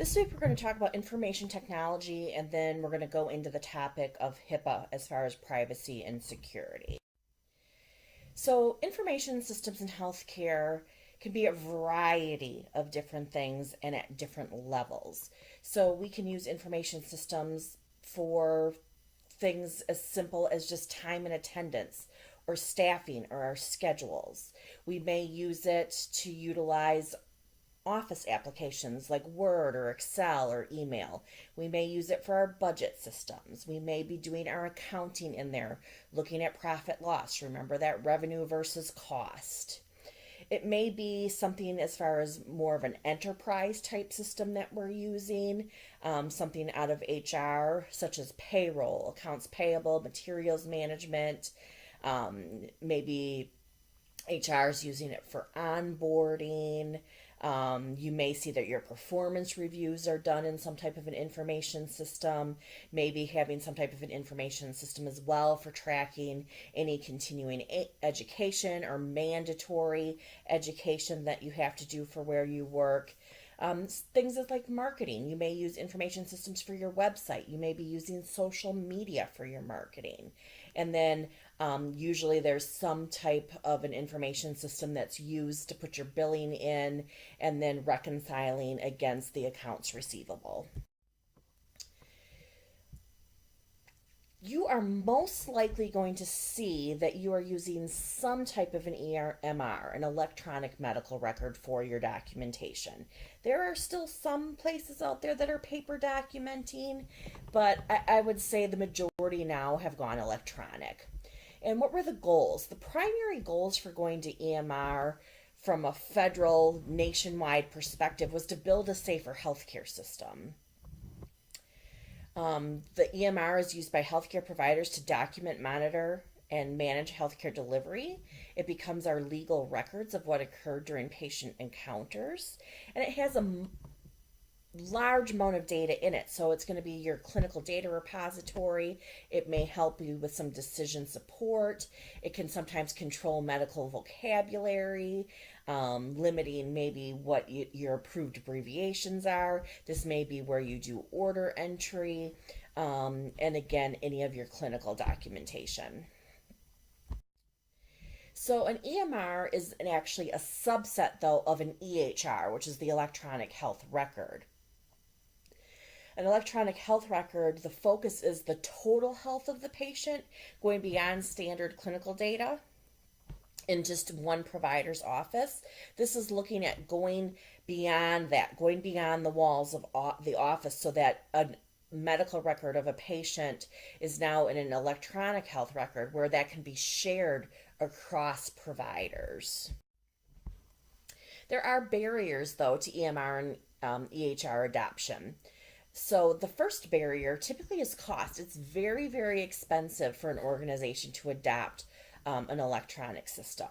This week we're going to talk about information technology and then we're going to go into the topic of HIPAA as far as privacy and security. So, information systems in healthcare can be a variety of different things and at different levels. So, we can use information systems for things as simple as just time and attendance or staffing or our schedules. We may use it to utilize office applications like Word or Excel or email. We may use it for our budget systems. We may be doing our accounting in there, looking at profit loss. Remember that revenue versus cost. It may be something as far as more of an enterprise type system that we're using, something out of HR, such as payroll, accounts payable, materials management, maybe HR is using it for onboarding. You may see that your performance reviews are done in some type of an information system, maybe having some type of an information system as well for tracking any continuing education or mandatory education that you have to do for where you work. Things like marketing. You may use information systems for your website. You may be using social media for your marketing. And then usually there's some type of an information system that's used to put your billing in and then reconciling against the accounts receivable. You are most likely going to see that you are using some type of an EMR, an electronic medical record, for your documentation. There are still some places out there that are paper documenting, but I would say the majority now have gone electronic. And what were the goals? The primary goals for going to EMR from a federal nationwide perspective was to build a safer healthcare system. The EMR is used by healthcare providers to document, monitor, and manage healthcare delivery. It becomes our legal records of what occurred during patient encounters, and it has a large amount of data in it. So it's going to be your clinical data repository. It may help you with some decision support. It can sometimes control medical vocabulary, limiting maybe what your approved abbreviations are. This may be where you do order entry, and again, any of your clinical documentation. So an EMR is actually a subset, though, of an EHR, which is the electronic health record. An electronic health record, the focus is the total health of the patient, going beyond standard clinical data in just one provider's office. This is looking at going beyond that, going beyond the walls of the office, so that a medical record of a patient is now in an electronic health record where that can be shared across providers. There are barriers, though, to EMR and EHR adoption. So the first barrier typically is cost. It's very, very expensive for an organization to adopt an electronic system.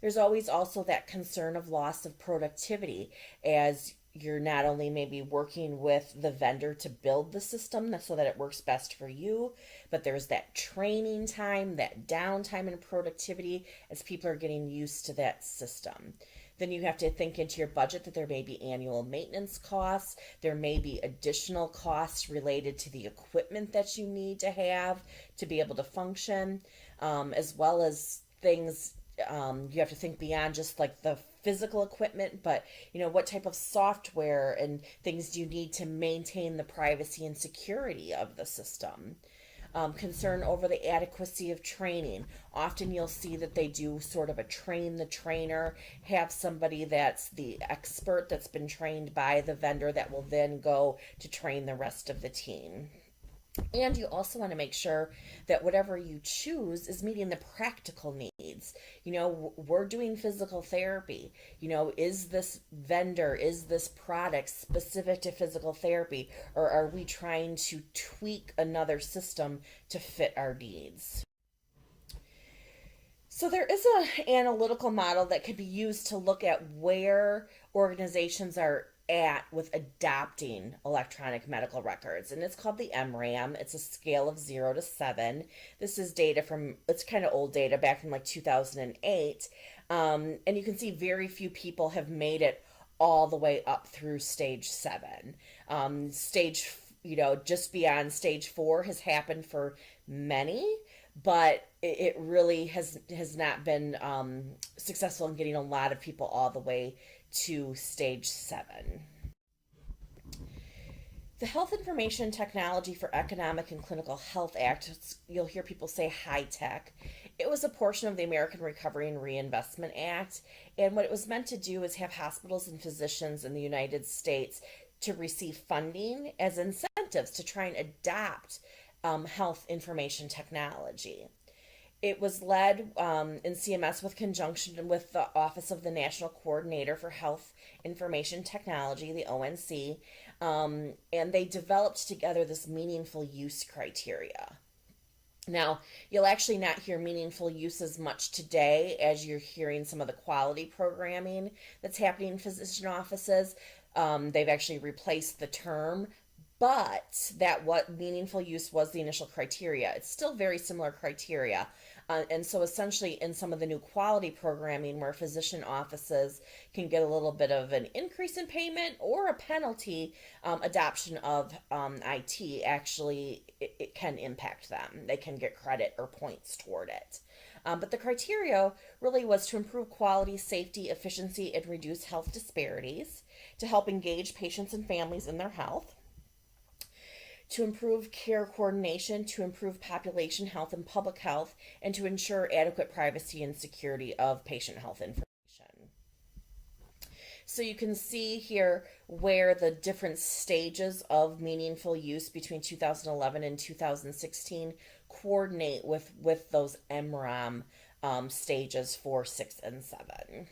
There's always also that concern of loss of productivity, as you're not only maybe working with the vendor to build the system so that it works best for you, but there's that training time, that downtime and productivity as people are getting used to that system. Then you have to think into your budget that there may be annual maintenance costs. There may be additional costs related to the equipment that you need to have to be able to function, as well as things you have to think beyond just like the physical equipment, but what type of software and things do you need to maintain the privacy and security of the system. Concern over the adequacy of training. Often you'll see that they do sort of a train the trainer, have somebody that's the expert that's been trained by the vendor that will then go to train the rest of the team. And you also want to make sure that whatever you choose is meeting the practical needs. We're doing physical therapy. Is this vendor, is this product specific to physical therapy, or are we trying to tweak another system to fit our needs? So there is an analytical model that could be used to look at where organizations are at with adopting electronic medical records, and it's called the MRAM. It's a scale of 0 to 7. This is data it's kind of old data back from like 2008, and you can see very few people have made it all the way up through stage 7. Stage, just beyond stage 4 has happened for many, but it really has not been successful in getting a lot of people all the way to stage 7. The Health Information Technology for Economic and Clinical Health Act, you'll hear people say high tech. It was a portion of the American Recovery and Reinvestment Act, and what it was meant to do is have hospitals and physicians in the United States to receive funding as incentives to try and adopt health information technology. It was led in CMS with conjunction with the Office of the National Coordinator for Health Information Technology, the ONC, and they developed together this meaningful use criteria. Now, you'll actually not hear meaningful use as much today as you're hearing some of the quality programming that's happening in physician offices. They've actually replaced the term, but that what meaningful use was the initial criteria. It's still very similar criteria. And so essentially in some of the new quality programming where physician offices can get a little bit of an increase in payment or a penalty, adoption of IT actually it can impact them. They can get credit or points toward it. But the criteria really was to improve quality, safety, efficiency, and reduce health disparities, to help engage patients and families in their health, to improve care coordination, to improve population health and public health, and to ensure adequate privacy and security of patient health information. So you can see here where the different stages of meaningful use between 2011 and 2016 coordinate with those MRAM stages 4, 6, and 7.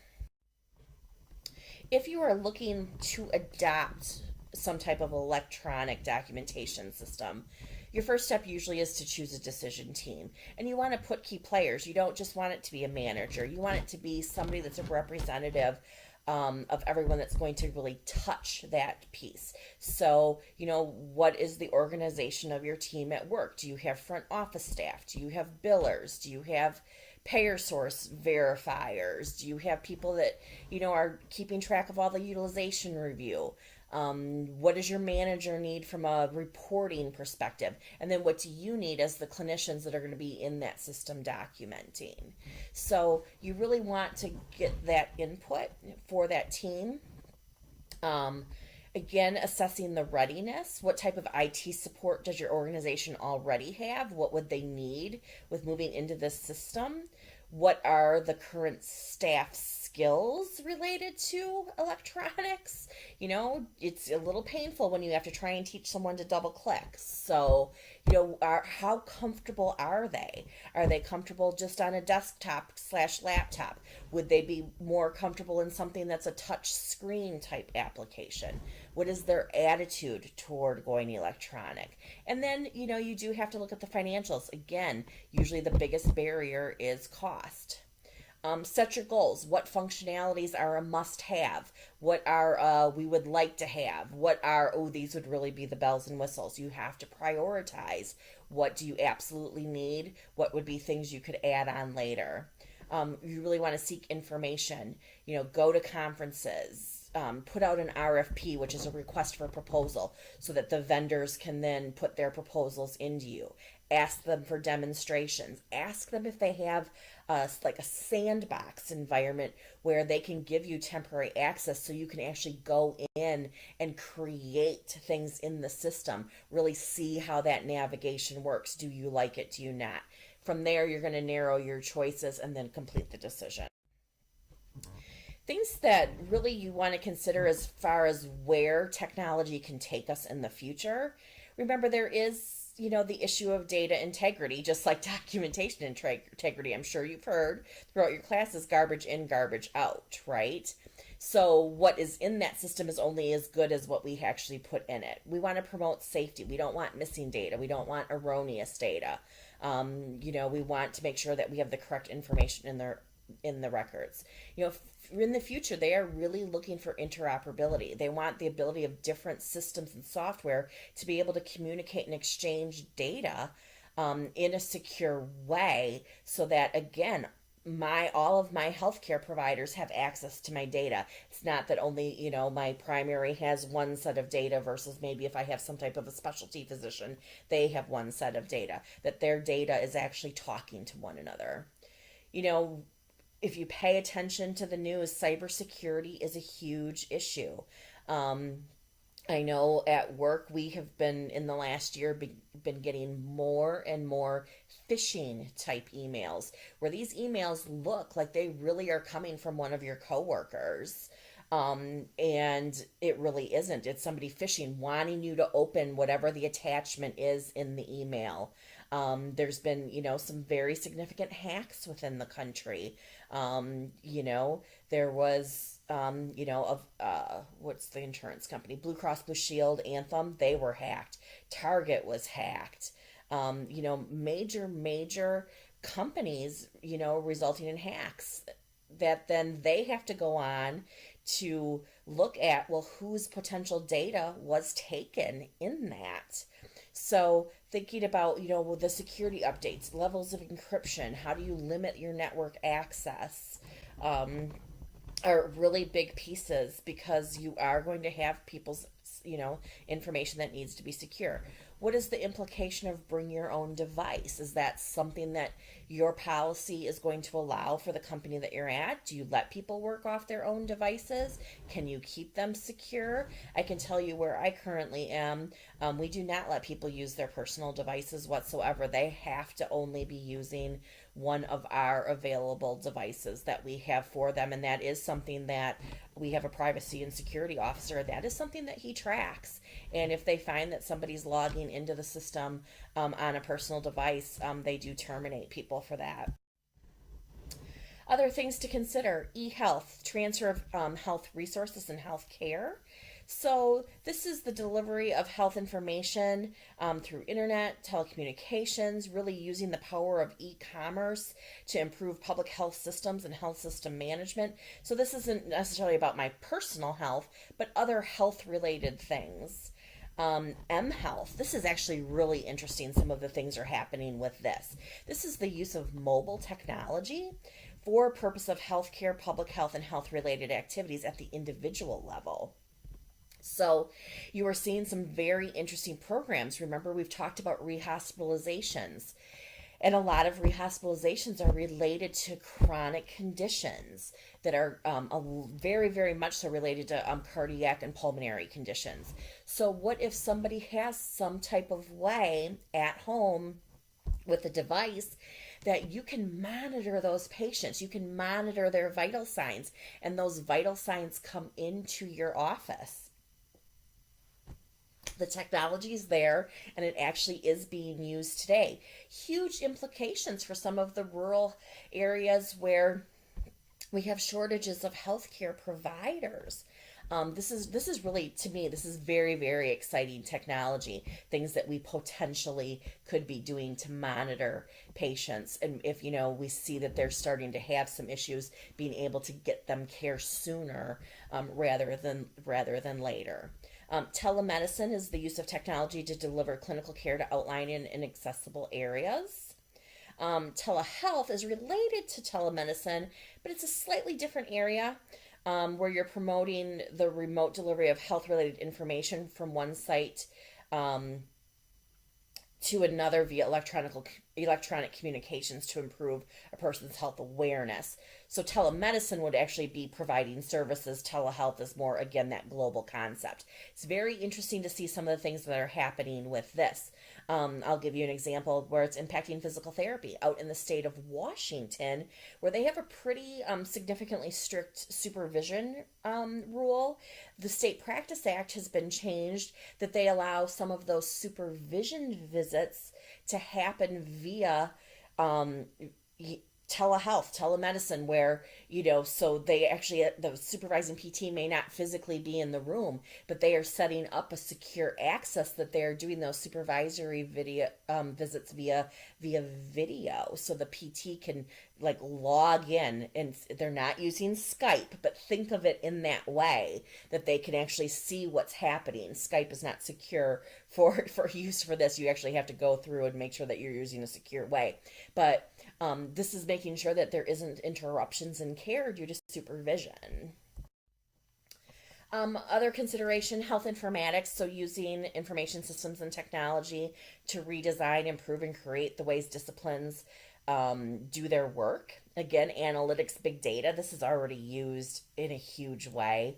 If you are looking to adopt some type of electronic documentation system, your first step usually is to choose a decision team. And you want to put key players. You don't just want it to be a manager. You want it to be somebody that's a representative of everyone that's going to really touch that piece. So, what is the organization of your team at work? Do you have front office staff? Do you have billers? Do you have payer source verifiers? Do you have people that, are keeping track of all the utilization review? What does your manager need from a reporting perspective? And then what do you need as the clinicians that are going to be in that system documenting? So you really want to get that input for that team. Again, assessing the readiness. What type of IT support does your organization already have? What would they need with moving into this system? What are the current staff skills related to electronics? It's a little painful when you have to try and teach someone to double click. So, how comfortable are they? Are they comfortable just on a desktop/laptop? Would they be more comfortable in something that's a touch screen type application? What is their attitude toward going electronic? And then, you do have to look at the financials. Again, usually the biggest barrier is cost. Set your goals. What functionalities are a must have? What are we would like to have? What are, these would really be the bells and whistles. You have to prioritize. What do you absolutely need? What would be things you could add on later? You really want to seek information. Go to conferences. Put out an RFP, which is a request for proposal, so that the vendors can then put their proposals into you. Ask them for demonstrations. Ask them if they have like a sandbox environment where they can give you temporary access so you can actually go in and create things in the system. Really see how that navigation works. Do you like it? Do you not? From there, you're going to narrow your choices and then complete the decision. Things that really you want to consider as far as where technology can take us in the future. Remember, there is the issue of data integrity, just like documentation integrity. I'm sure you've heard throughout your classes, garbage in, garbage out, right? So what is in that system is only as good as what we actually put in it. We want to promote safety. We don't want missing data. We don't want erroneous data. We want to make sure that we have the correct information in the records. In the future, they are really looking for interoperability. They want the ability of different systems and software to be able to communicate and exchange data in a secure way, so that, again, my all of my healthcare providers have access to my data. It's not that only, my primary has one set of data versus maybe if I have some type of a specialty physician, they have one set of data. That their data is actually talking to one another. You know, if you pay attention to the news, cybersecurity is a huge issue. Um, I know at work we have been in the last year been getting more and more phishing type emails where these emails look like they really are coming from one of your coworkers. And it really isn't. It's somebody phishing, wanting you to open whatever the attachment is in the email. There's been, some very significant hacks within the country. There was, of what's the insurance company? Blue Cross Blue Shield, Anthem, they were hacked. Target was hacked. Major companies, resulting in hacks that then they have to go on to look at, well, whose potential data was taken in that. So thinking about, the security updates, levels of encryption, how do you limit your network access, um, are really big pieces because you are going to have people's, information that needs to be secure. What is the implication of bring your own device? Is that something that your policy is going to allow for the company that you're at? Do you let people work off their own devices? Can you keep them secure? I can tell you where I currently am. We do not let people use their personal devices whatsoever. They have to only be using one of our available devices that we have for them. And that is something that we have a privacy and security officer. That is something that he tracks. And if they find that somebody's logging into the system on a personal device, they do terminate people for that. Other things to consider: e-health, transfer of health resources and health care. So this is the delivery of health information through internet, telecommunications, really using the power of e-commerce to improve public health systems and health system management. So this isn't necessarily about my personal health, but other health related things. M-Health. This is actually really interesting. Some of the things are happening with this. This is the use of mobile technology for purpose of healthcare, public health, and health related activities at the individual level. So you are seeing some very interesting programs. Remember, we've talked about rehospitalizations. And a lot of rehospitalizations are related to chronic conditions that are very, very much so related to cardiac and pulmonary conditions. So, what if somebody has some type of way at home with a device that you can monitor those patients? You can monitor their vital signs, and those vital signs come into your office. The technology is there and it actually is being used today. Huge implications for some of the rural areas where we have shortages of healthcare providers. This is really, to me, this is very, very exciting technology. Things that we potentially could be doing to monitor patients, and if we see that they're starting to have some issues, being able to get them care sooner, rather than later. Telemedicine is the use of technology to deliver clinical care to outlying and inaccessible areas. Telehealth is related to telemedicine, but it's a slightly different area, where you're promoting the remote delivery of health related information from one site um, to another via electronic communications to improve a person's health awareness. So telemedicine would actually be providing services. Telehealth is more, again, that global concept. It's very interesting to see some of the things that are happening with this. I'll give you an example where it's impacting physical therapy out in the state of Washington, where they have a pretty significantly strict supervision rule. The State Practice Act has been changed that they allow some of those supervision visits to happen via um, telehealth, telemedicine, where, so they actually, the supervising PT may not physically be in the room, but they are setting up a secure access that they're doing those supervisory video visits via video, so the PT can like log in, and they're not using Skype, but think of it in that way, that they can actually see what's happening. Skype is not secure for use for this. You actually have to go through and make sure that you're using a secure way. But This is making sure that there isn't interruptions in care due to supervision. Other consideration, health informatics, so using information systems and technology to redesign, improve, and create the ways disciplines do their work. Again, analytics, big data, this is already used in a huge way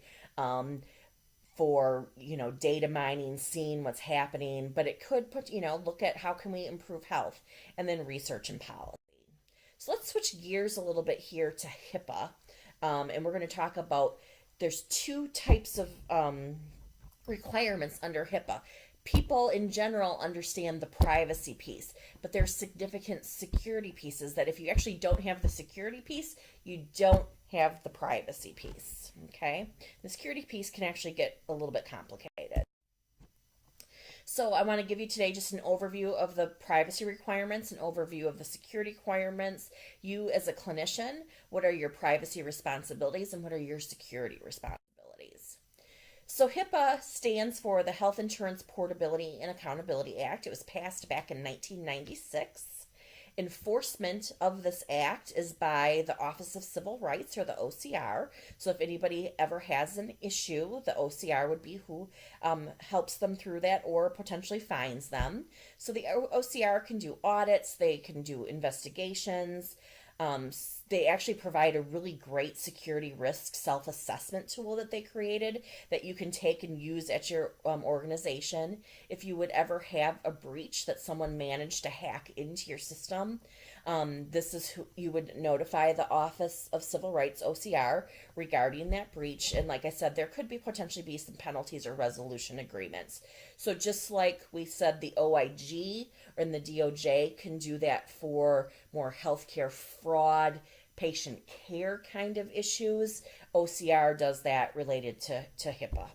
for, data mining, seeing what's happening, but it could put, look at how can we improve health, and then research and policy. So let's switch gears a little bit here to HIPAA, and we're going to talk about there's two types of requirements under HIPAA. People in general understand the privacy piece, but there's significant security pieces that if you actually don't have the security piece, you don't have the privacy piece. Okay? The security piece can actually get a little bit complicated. So I want to give you today just an overview of the privacy requirements, an overview of the security requirements. You as a clinician, what are your privacy responsibilities and what are your security responsibilities? So HIPAA stands for the Health Insurance Portability and Accountability Act. It was passed back in 1996. Enforcement of this act is by the Office of Civil Rights, or the OCR. So if anybody ever has an issue, the OCR would be who helps them through that or potentially fines them. So the OCR can do audits, they can do investigations. They actually provide a really great security risk self-assessment tool that they created that you can take and use at your organization. If you would ever have a breach that someone managed to hack into your system, this is who you would notify the Office of Civil Rights, OCR, regarding that breach. And like I said, there could be potentially be some penalties or resolution agreements. So just like we said, the OIG and the DOJ can do that for more healthcare fraud, patient care kind of issues. OCR does that related to HIPAA.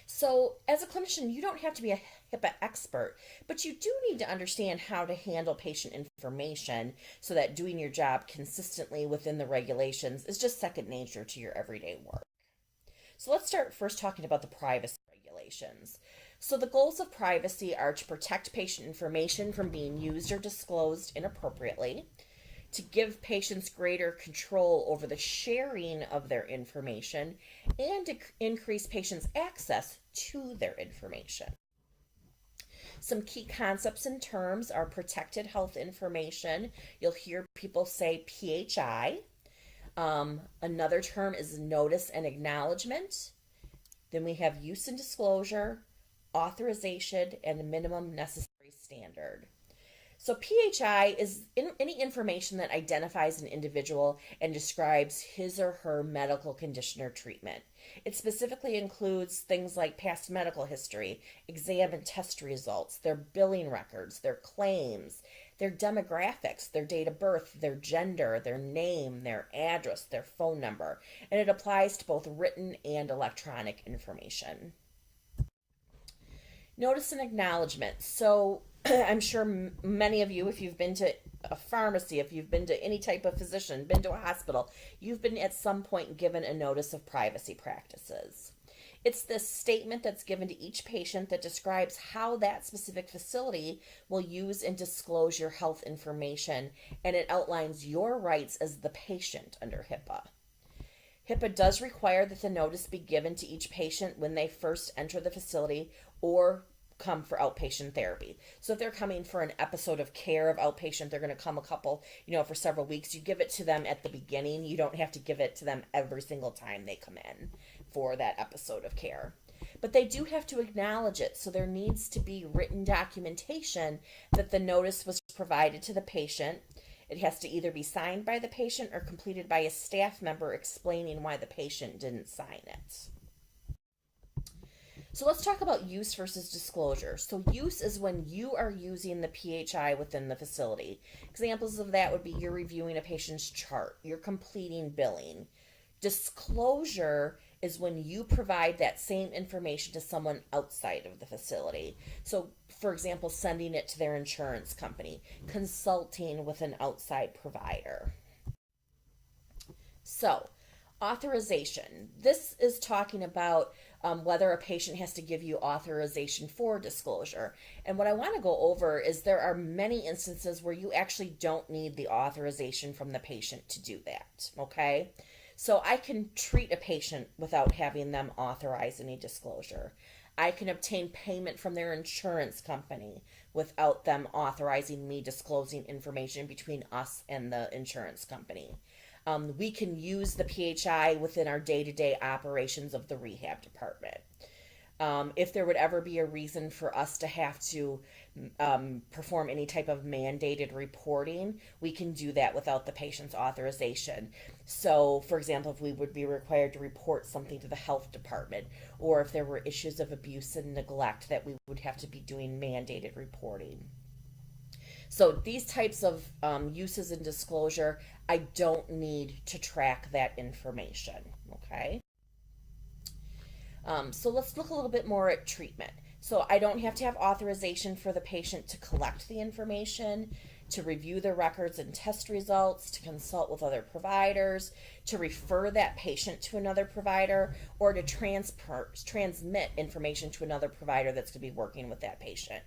So, as a clinician, you don't have to be a HIPAA expert, but you do need to understand how to handle patient information so that doing your job consistently within the regulations is just second nature to your everyday work. So, let's start first talking about the privacy regulations. So, the goals of privacy are to protect patient information from being used or disclosed inappropriately, to give patients greater control over the sharing of their information, and to increase patients' access to their information. Some key concepts and terms are protected health information. You'll hear people say PHI. Another term is notice and acknowledgement. Then we have use and disclosure, authorization, and a minimum necessary standard. So PHI is any information that identifies an individual and describes his or her medical condition or treatment. It specifically includes things like past medical history, exam and test results, their billing records, their claims, their demographics, their date of birth, their gender, their name, their address, their phone number, and it applies to both written and electronic information. Notice and acknowledgement. So I'm sure many of you, if you've been to a pharmacy, if you've been to any type of physician, been to a hospital, you've been at some point given a notice of privacy practices. It's this statement that's given to each patient that describes how that specific facility will use and disclose your health information, and it outlines your rights as the patient under HIPAA. HIPAA does require that the notice be given to each patient when they first enter the facility or come for outpatient therapy. So if they're coming for an episode of care of outpatient, they're going to come a couple, for several weeks. You give it to them at the beginning. You don't have to give it to them every single time they come in for that episode of care. But they do have to acknowledge it. So there needs to be written documentation that the notice was provided to the patient. It has to either be signed by the patient or completed by a staff member explaining why the patient didn't sign it. So let's talk about use versus disclosure. So use is when you are using the PHI within the facility. Examples of that would be you're reviewing a patient's chart, you're completing billing. Disclosure is when you provide that same information to someone outside of the facility. So, for example, sending it to their insurance company, consulting with an outside provider. So, authorization. This is talking about whether a patient has to give you authorization for disclosure. And what I want to go over is there are many instances where you actually don't need the authorization from the patient to do that, okay? So I can treat a patient without having them authorize any disclosure. I can obtain payment from their insurance company without them authorizing me disclosing information between us and the insurance company. We can use the PHI within our day-to-day operations of the rehab department. If there would ever be a reason for us to have to perform any type of mandated reporting, we can do that without the patient's authorization. So, for example, if we would be required to report something to the health department, or if there were issues of abuse and neglect that we would have to be doing mandated reporting. So these types of uses and disclosure, I don't need to track that information, okay? So let's look a little bit more at treatment. So I don't have to have authorization for the patient to collect the information, to review the records and test results, to consult with other providers, to refer that patient to another provider, or to transmit information to another provider that's going to be working with that patient.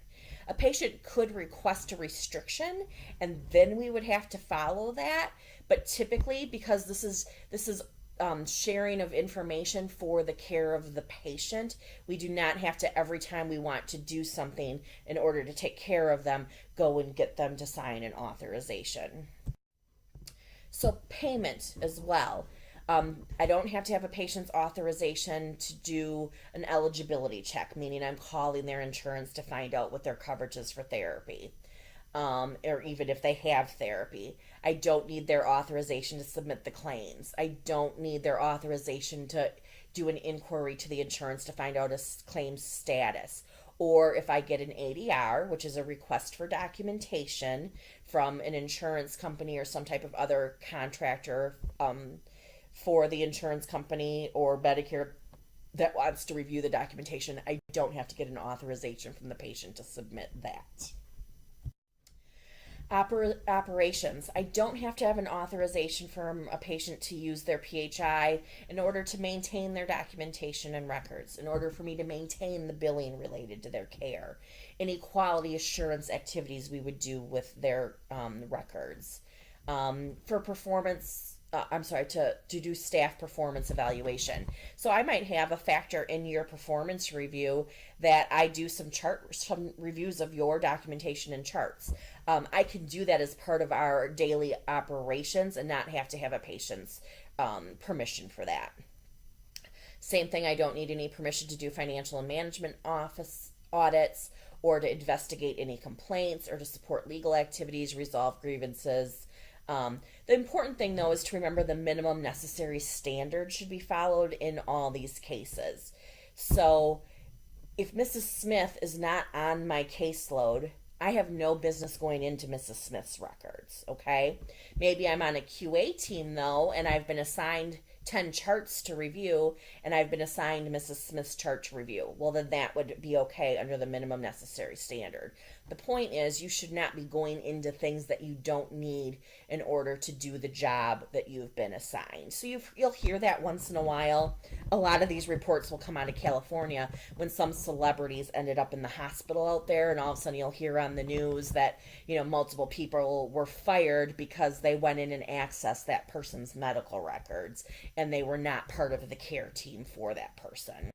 A patient could request a restriction, and then we would have to follow that. But typically, because this is sharing of information for the care of the patient, we do not have to, every time we want to do something in order to take care of them, go and get them to sign an authorization. So payment as well. I don't have to have a patient's authorization to do an eligibility check, meaning I'm calling their insurance to find out what their coverage is for therapy, or even if they have therapy. I don't need their authorization to submit the claims. I don't need their authorization to do an inquiry to the insurance to find out a claim status. Or if I get an ADR, which is a request for documentation from an insurance company or some type of other contractor for the insurance company or Medicare that wants to review the documentation, I don't have to get an authorization from the patient to submit that. Operations. I don't have to have an authorization from a patient to use their PHI in order to maintain their documentation and records, in order for me to maintain the billing related to their care, any quality assurance activities we would do with their records. For performance, to do staff performance evaluation. So I might have a factor in your performance review that I do some reviews of your documentation and charts. I can do that as part of our daily operations and not have to have a patient's permission for that. Same thing, I don't need any permission to do financial and management office audits or to investigate any complaints or to support legal activities, resolve grievances. The important thing, though, is to remember the minimum necessary standard should be followed in all these cases. So if Mrs. Smith is not on my caseload, I have no business going into Mrs. Smith's records, okay? Maybe I'm on a QA team, though, and I've been assigned 10 charts to review, and I've been assigned Mrs. Smith's chart to review. Well, then that would be okay under the minimum necessary standard. The point is, you should not be going into things that you don't need in order to do the job that you've been assigned. So you'll hear that once in a while. A lot of these reports will come out of California when some celebrities ended up in the hospital out there, and all of a sudden you'll hear on the news that, multiple people were fired because they went in and accessed that person's medical records, and they were not part of the care team for that person.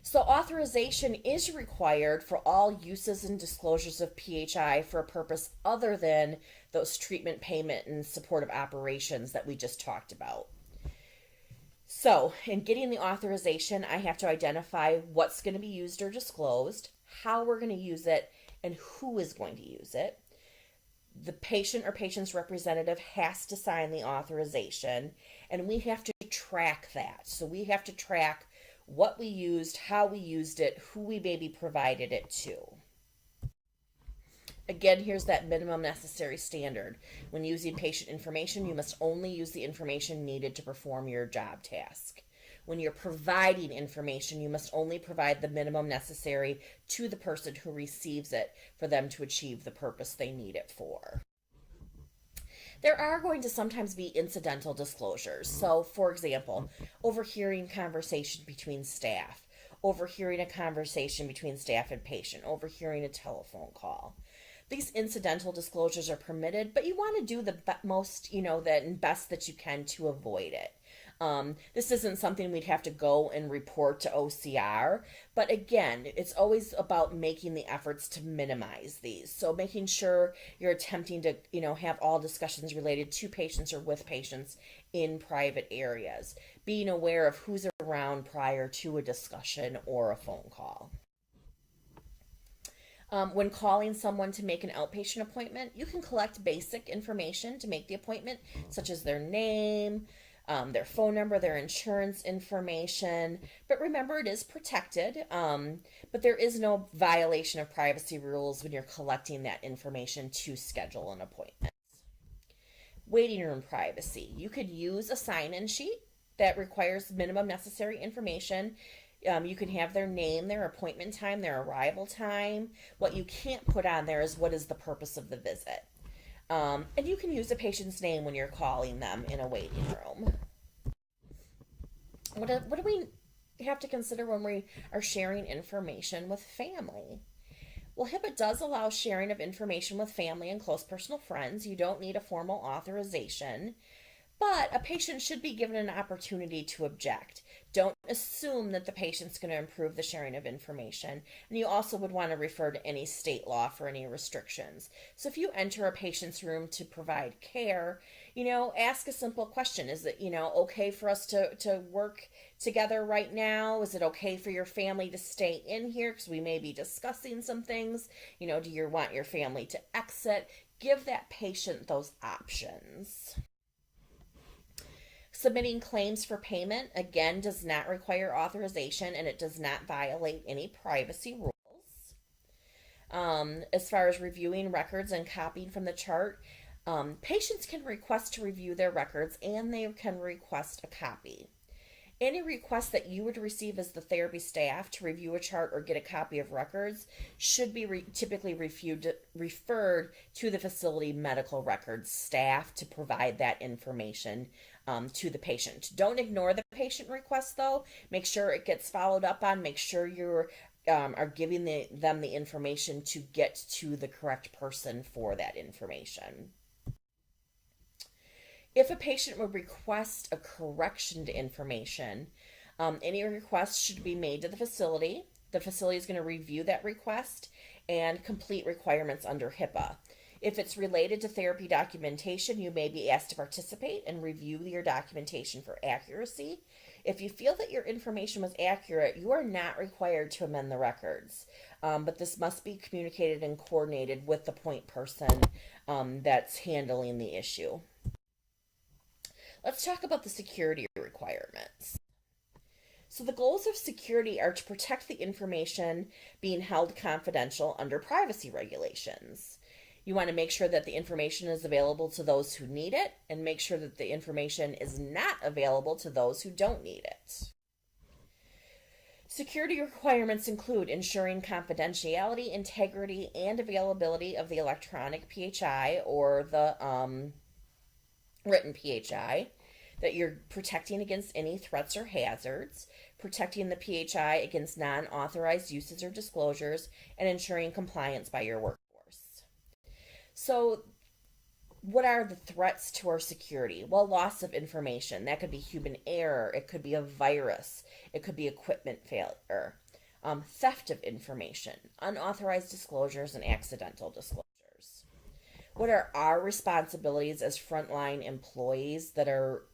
So authorization is required for all uses and disclosures of PHI for a purpose other than those treatment, payment, and supportive operations that we just talked about. So in getting the authorization, I have to identify what's going to be used or disclosed, how we're going to use it, and who is going to use it. The patient or patient's representative has to sign the authorization, and we have to track that. So we have to track what we used, how we used it, who we maybe provided it to. Again, here's that minimum necessary standard. When using patient information, you must only use the information needed to perform your job task. When you're providing information, you must only provide the minimum necessary to the person who receives it for them to achieve the purpose they need it for. There are going to sometimes be incidental disclosures. So, for example, overhearing conversation between staff, overhearing a conversation between staff and patient, overhearing a telephone call. These incidental disclosures are permitted, but you want to do the most, that and best that you can to avoid it. This isn't something we'd have to go and report to OCR, but again, it's always about making the efforts to minimize these. So making sure you're attempting to, have all discussions related to patients or with patients in private areas. Being aware of who's around prior to a discussion or a phone call. When calling someone to make an outpatient appointment, you can collect basic information to make the appointment, such as their name, their phone number, their insurance information. But remember, it is protected, but there is no violation of privacy rules when you're collecting that information to schedule an appointment. Waiting room privacy. You could use a sign-in sheet that requires minimum necessary information. You can have their name, their appointment time, their arrival time. What you can't put on there is what is the purpose of the visit. And you can use a patient's name when you're calling them in a waiting room. What do we have to consider when we are sharing information with family? Well, HIPAA does allow sharing of information with family and close personal friends. You don't need a formal authorization. But a patient should be given an opportunity to object. Don't assume that the patient's going to improve the sharing of information. And you also would want to refer to any state law for any restrictions. So if you enter a patient's room to provide care, ask a simple question. Is it, okay for us to work together right now? Is it okay for your family to stay in here? Because we may be discussing some things. Do you want your family to exit? Give that patient those options. Submitting claims for payment, again, does not require authorization and it does not violate any privacy rules. As far as reviewing records and copying from the chart, patients can request to review their records and they can request a copy. Any request that you would receive as the therapy staff to review a chart or get a copy of records should be typically referred to the facility medical records staff to provide that information to the patient. Don't ignore the patient request though. Make sure it gets followed up on. Make sure you're are giving them the information to get to the correct person for that information. If a patient would request a correction to information, any request should be made to the facility. The facility is going to review that request and complete requirements under HIPAA. If it's related to therapy documentation, you may be asked to participate and review your documentation for accuracy. If you feel that your information was accurate, you are not required to amend the records. But this must be communicated and coordinated with the point person that's handling the issue. Let's talk about the security requirements. So the goals of security are to protect the information being held confidential under privacy regulations. You want to make sure that the information is available to those who need it and make sure that the information is not available to those who don't need it. Security requirements include ensuring confidentiality, integrity, and availability of the electronic PHI or the written PHI, that you're protecting against any threats or hazards, protecting the PHI against non-authorized uses or disclosures, and ensuring compliance by your workforce. So what are the threats to our security? Well, loss of information. That could be human error. It could be a virus. It could be equipment failure. Theft of information, unauthorized disclosures, and accidental disclosures. What are our responsibilities as frontline employees that are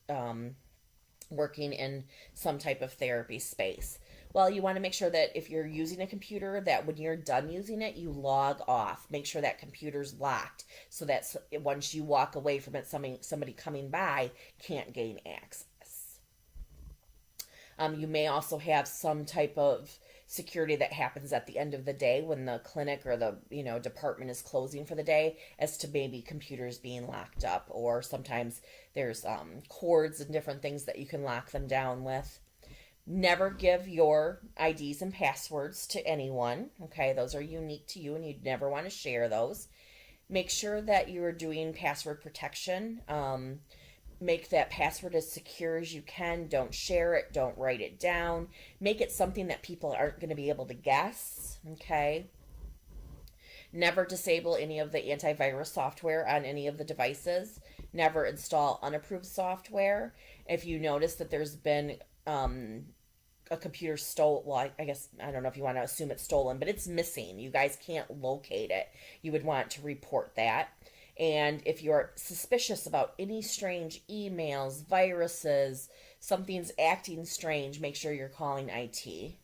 working in some type of therapy space? Well, you want to make sure that if you're using a computer, that when you're done using it, you log off. Make sure that computer's locked so that once you walk away from it, somebody coming by can't gain access. You may also have some type of security that happens at the end of the day when the clinic or the department is closing for the day, as to maybe computers being locked up, or sometimes there's cords and different things that you can lock them down with. Never give your IDs and passwords to anyone. Okay, those are unique to you and you'd never want to share those. Make sure that you are doing password protection. Make that password as secure as you can. Don't share it. Don't write it down. Make it something that people aren't going to be able to guess. Okay. Never disable any of the antivirus software on any of the devices. Never install unapproved software. If you notice that there's been a computer stolen, well, I guess, I don't know if you want to assume it's stolen, but it's missing. You guys can't locate it. You would want to report that. And if you're suspicious about any strange emails, viruses, something's acting strange, make sure you're calling IT.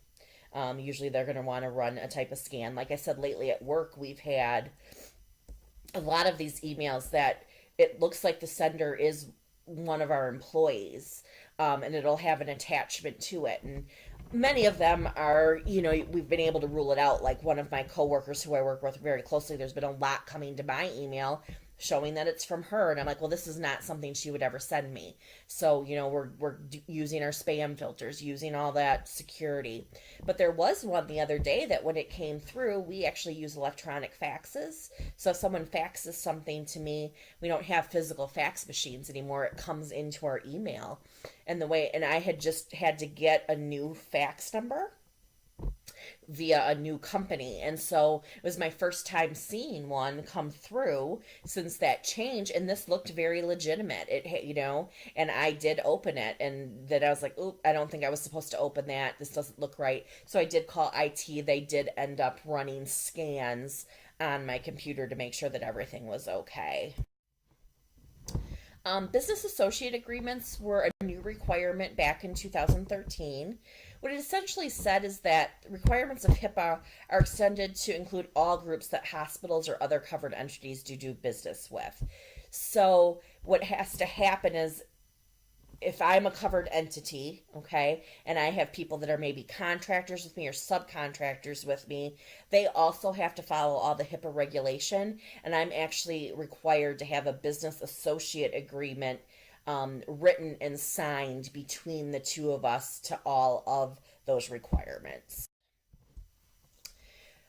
Usually they're going to want to run a type of scan. Like I said, lately at work, we've had a lot of these emails that it looks like the sender is one of our employees, and it'll have an attachment to it. And many of them are, we've been able to rule it out. Like one of my coworkers who I work with very closely, there's been a lot coming to my email showing that it's from her, and I'm like, well, this is not something she would ever send me. So we're using our spam filters, using all that security. But there was one the other day that when it came through, we actually use electronic faxes. So if someone faxes something to me, we don't have physical fax machines anymore. It comes into our email. And I had just had to get a new fax number via a new company. And so it was my first time seeing one come through since that change. And this looked very legitimate. And I did open it. And then I was like, oop, I don't think I was supposed to open that. This doesn't look right. So I did call IT. They did end up running scans on my computer to make sure that everything was okay. Business associate agreements were a new requirement back in 2013. What it essentially said is that requirements of HIPAA are extended to include all groups that hospitals or other covered entities do business with. So what has to happen is if I'm a covered entity, okay, and I have people that are maybe contractors with me or subcontractors with me, they also have to follow all the HIPAA regulation, and I'm actually required to have a business associate agreement written and signed between the two of us to all of those requirements.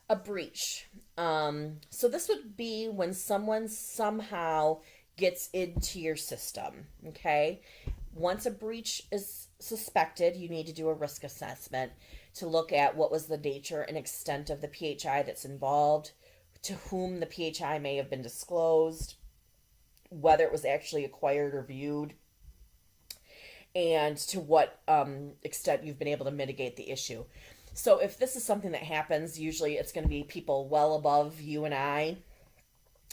A breach. So this would be when someone somehow gets into your system, okay? Once a breach is suspected, you need to do a risk assessment to look at what was the nature and extent of the PHI that's involved, to whom the PHI may have been disclosed, whether it was actually acquired or viewed, and to what extent you've been able to mitigate the issue. So if this is something that happens, usually it's going to be people well above you and I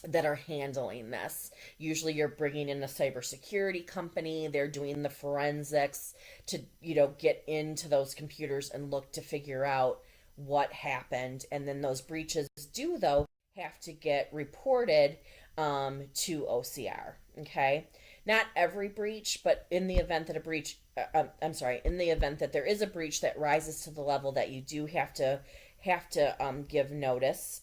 that are handling this. Usually you're bringing in a cybersecurity company, they're doing the forensics to, get into those computers and look to figure out what happened. And then those breaches do, though, have to get reported to OCR. Okay. Not every breach, but in the event that in the event that there is a breach that rises to the level that you do have to give notice,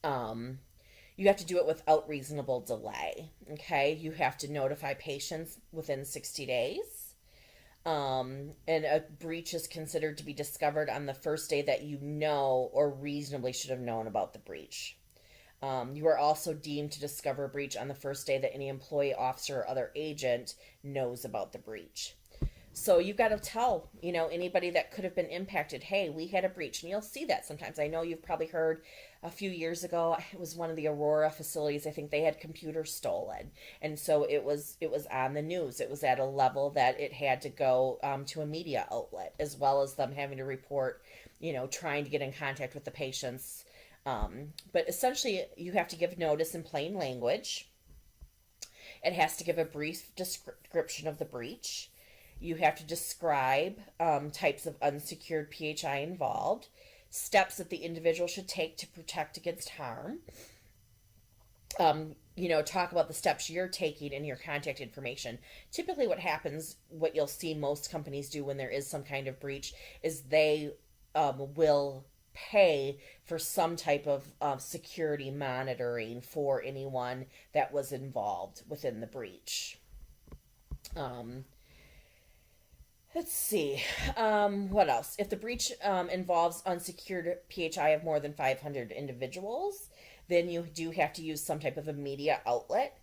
you have to do it without reasonable delay. Okay, you have to notify patients within 60 days. And a breach is considered to be discovered on the first day that you know or reasonably should have known about the breach. You are also deemed to discover a breach on the first day that any employee, officer, or other agent knows about the breach. So you've got to tell, anybody that could have been impacted, hey, we had a breach. And you'll see that sometimes. I know you've probably heard a few years ago, it was one of the Aurora facilities. I think they had computers stolen. And so it was on the news. It was at a level that it had to go to a media outlet, as well as them having to report, trying to get in contact with the patients. But essentially, you have to give notice in plain language. It has to give a brief description of the breach. You have to describe types of unsecured PHI involved, steps that the individual should take to protect against harm. Talk about the steps you're taking and your contact information. Typically, what you'll see most companies do when there is some kind of breach is they will pay for some type of security monitoring for anyone that was involved within the breach. Let's see. What else? If the breach involves unsecured PHI of more than 500 individuals, then you do have to use some type of a media outlet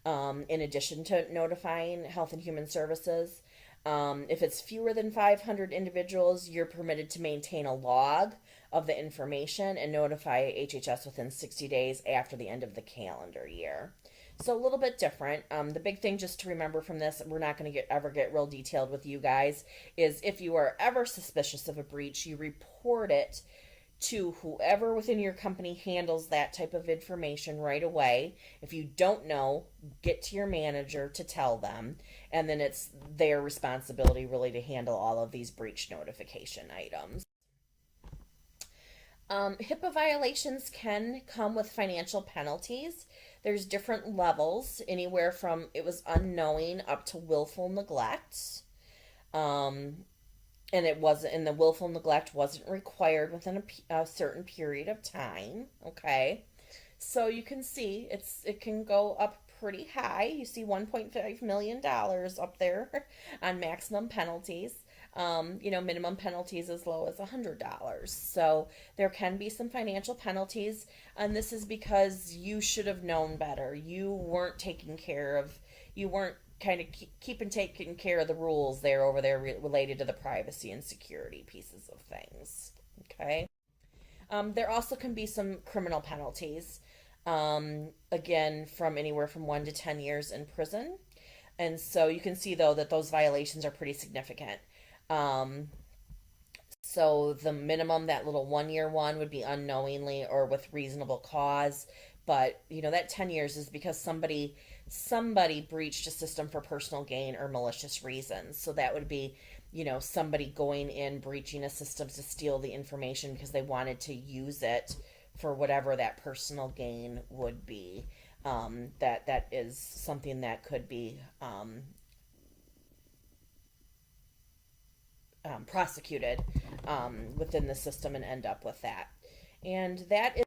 in addition to notifying Health and Human Services. If it's fewer than 500 individuals, you're permitted to maintain a log of the information and notify HHS within 60 days after the end of the calendar year. So a little bit different. The big thing just to remember from this, we're not going to ever get real detailed with you guys, is if you are ever suspicious of a breach, you report it to whoever within your company handles that type of information right away. If you don't know, get to your manager to tell them, and then it's their responsibility really to handle all of these breach notification items. HIPAA violations can come with financial penalties. There's different levels, anywhere from it was unknowing up to willful neglect. Um, and it wasn't, and the willful neglect wasn't required within a certain period of time. Okay, so you can see it can go up pretty high. You see $1.5 million up there on maximum penalties. Minimum penalties as low as $100. So there can be some financial penalties, and this is because you should have known better. You weren't taking care of, you weren't kind of taking care of the rules there over there related to the privacy and security pieces of things. Okay. There also can be some criminal penalties. Again, from anywhere from 1 to 10 years in prison. And so you can see, though, that those violations are pretty significant. Um, so the minimum, that little 1 year one, would be unknowingly or with reasonable cause. But that 10 years is because somebody breached a system for personal gain or malicious reasons. So that would be, somebody going in, breaching a system to steal the information because they wanted to use it for whatever that personal gain would be. That is something that could be prosecuted within the system and end up with that. And that